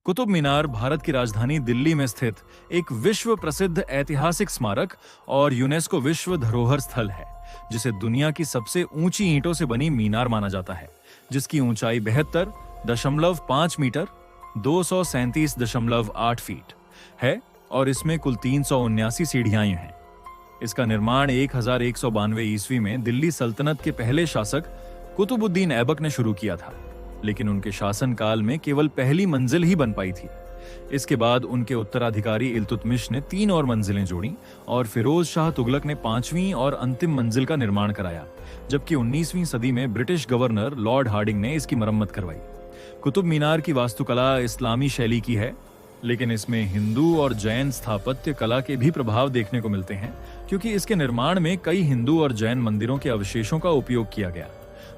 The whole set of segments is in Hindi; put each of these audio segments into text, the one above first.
कुतुब मीनार भारत की राजधानी दिल्ली में स्थित एक विश्व प्रसिद्ध ऐतिहासिक स्मारक और यूनेस्को विश्व धरोहर स्थल है, जिसे दुनिया की सबसे ऊंची ईंटों से बनी मीनार माना जाता है, जिसकी ऊंचाई 72.5 मीटर 237.8 फीट है और इसमें कुल 379 सीढ़ियां हैं। इसका निर्माण 1192 ईस्वी में दिल्ली सल्तनत के पहले शासक कुतुबुद्दीन ऐबक ने शुरू किया था, लेकिन उनके शासनकाल में केवल पहली मंजिल ही बन पाई थी। इसके बाद उनके उत्तराधिकारी इल्तुतमिश ने 3 और मंजिलें जोड़ी और फिरोज शाह तुगलक ने 5वीं और अंतिम मंजिल का निर्माण कराया, जबकि 19वीं सदी में ब्रिटिश गवर्नर लॉर्ड हार्डिंग ने इसकी मरम्मत करवाई। कुतुब मीनार की वास्तुकला इस्लामी शैली की है, लेकिन इसमें हिंदू और जैन स्थापत्य कला के भी प्रभाव देखने को मिलते हैं, क्योंकि इसके निर्माण में कई हिंदू और जैन मंदिरों के अवशेषों का उपयोग किया गया,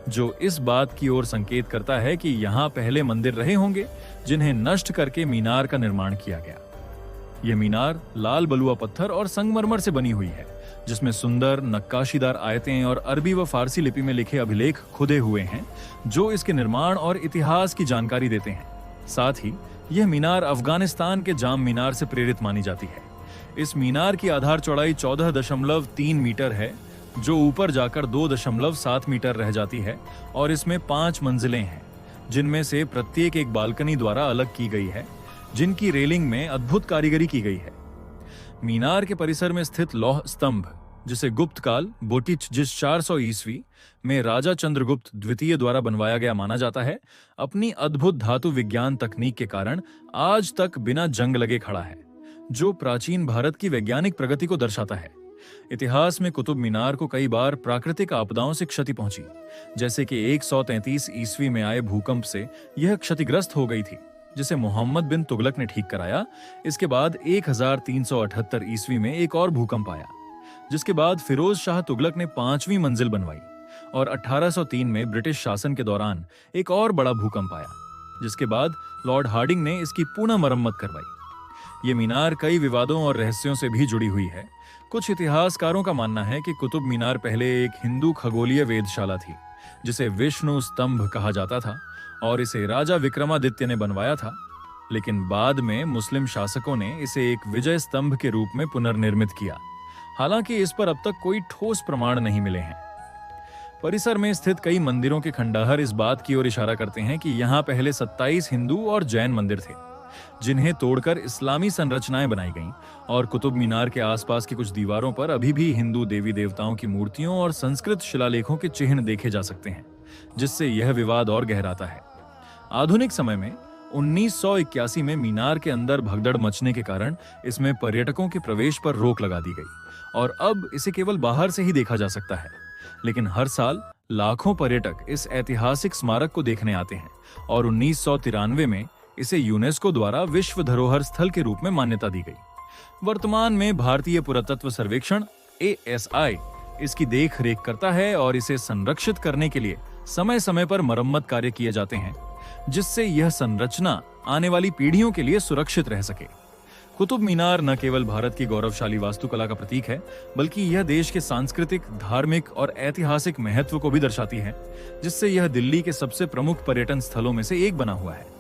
जो इस बात की ओर संकेत करता है कि यहाँ पहले मंदिर रहे होंगे जिन्हें नष्ट करके मीनार का निर्माण किया गया। यह मीनार लाल बलुआ पत्थर और संगमरमर से बनी हुई है, जिसमें सुंदर नक्काशीदार आयतें और अरबी व फारसी लिपि में लिखे अभिलेख खुदे हुए हैं, जो इसके निर्माण और इतिहास की जानकारी देते हैं। साथ ही यह मीनार अफगानिस्तान के जाम मीनार से प्रेरित मानी जाती है। इस मीनार की आधार चौड़ाई 14.3 मीटर है, जो ऊपर जाकर 2.7 मीटर रह जाती है, और इसमें 5 मंजिलें हैं, जिनमें से प्रत्येक एक बालकनी द्वारा अलग की गई है, जिनकी रेलिंग में अद्भुत कारीगरी की गई है। मीनार के परिसर में स्थित लौह स्तंभ, जिसे गुप्त काल बोटिच 400 ईस्वी में राजा चंद्रगुप्त द्वितीय द्वारा बनवाया गया माना जाता है, अपनी अद्भुत धातु विज्ञान तकनीक के कारण आज तक बिना जंग लगे खड़ा है, जो प्राचीन भारत की वैज्ञानिक प्रगति को दर्शाता है। इतिहास में कुतुब मीनार को कई बार प्राकृतिक आपदाओं से क्षति पहुंची, जैसे कि 133 ईस्वी में आए भूकंप से यह क्षतिग्रस्त हो गई थी, जिसे मोहम्मद बिन तुगलक ने ठीक कराया। इसके बाद 1378 ईस्वी में एक और भूकंप आया, जिसके बाद फिरोज शाह तुगलक ने 5वीं मंजिल बनवाई, और 1803 में ब्रिटिश शासन के दौरान एक और बड़ा भूकंप आया, जिसके बाद लॉर्ड हार्डिंग ने इसकी पुनः मरम्मत करवाई। ये मीनार कई विवादों और रहस्यों से भी जुड़ी हुई है। कुछ इतिहासकारों का मानना है कि कुतुब मीनार पहले एक हिंदू खगोलीय वेधशाला थी, जिसे विष्णु स्तंभ कहा जाता था, और इसे राजा विक्रमादित्य ने बनवाया था, लेकिन बाद में मुस्लिम शासकों ने इसे एक विजय स्तंभ के रूप में पुनर्निर्मित किया। हालांकि इस पर अब तक कोई ठोस प्रमाण नहीं मिले हैं। परिसर में स्थित कई मंदिरों के खंडहर इस बात की ओर इशारा करते हैं कि यहाँ पहले 27 हिंदू और जैन मंदिर थे, जिन्हें तोड़कर इस्लामी संरचनाएं बनाई गईं, और कुतुब मीनार के आसपास की कुछ दीवारों पर अभी भी हिंदू देवी देवताओं की मूर्तियों और संस्कृत शिलालेखों के चिन्ह देखे जा सकते हैं, जिससे यह विवाद और गहराता है। आधुनिक समय में 1981 में मीनार के अंदर भगदड़ मचने के कारण इसमें पर्यटकों के प्रवेश पर रोक लगा दी गई, और अब इसे केवल बाहर से ही देखा जा सकता है। लेकिन हर साल लाखों पर्यटक इस ऐतिहासिक स्मारक को देखने आते हैं, और 1993 में इसे यूनेस्को द्वारा विश्व धरोहर स्थल के रूप में मान्यता दी गई। वर्तमान में भारतीय पुरातत्व सर्वेक्षण ASI इसकी देख रेख करता है, और इसे संरक्षित करने के लिए समय समय पर मरम्मत कार्य किए जाते हैं, जिससे यह संरचना आने वाली पीढ़ियों के लिए सुरक्षित रह सके। कुतुब मीनार न केवल भारत की गौरवशाली वास्तुकला का प्रतीक है, बल्कि यह देश के सांस्कृतिक, धार्मिक और ऐतिहासिक महत्व को भी दर्शाती है, जिससे यह दिल्ली के सबसे प्रमुख पर्यटन स्थलों में से एक बना हुआ है।